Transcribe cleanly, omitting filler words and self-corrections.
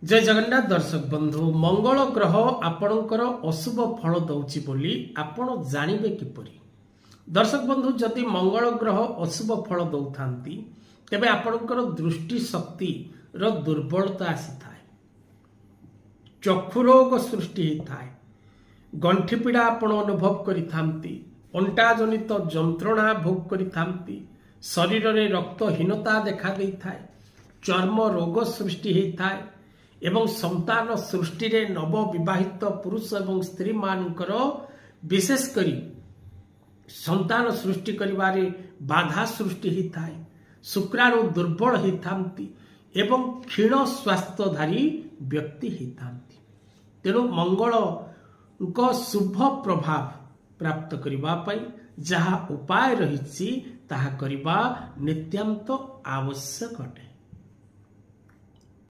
जय जगन्नाथ दर्शक बंधु मंगल ग्रह आपणकर अशुभ फल दौची बोली आपण जानिबे किपरि। दर्शक बंधु जदि मंगल ग्रह अशुभ फल दौथांती तेबे आपणकर दृष्टि शक्ति रो दुर्बलता आसी थाए, चक्षु रोग सृष्टि थाए, गंठी पीड़ा आपण अनुभव करि थांती, अंटा जनित जंत्रणा भोग करि थांती, शरीर रे रक्तहीनता देखा देई थाए, चर्म रोग सृष्टि हेई थाए एवं संतान सृष्टि रे नव विवाहित पुरुष एवं स्त्री मानकर विशेष करी संतान सृष्टि करिवारे बाधा सृष्टि ही थाए, शुक्राणु दुर्बल ही थांती एवं क्षीण स्वास्थ्यधारी व्यक्ति ही थांती। तेणु मंगल को शुभ प्रभाव प्राप्त करिबा पई जहा उपाय रहिछि ताहा करिबा नित्यांत आवश्यक अटे।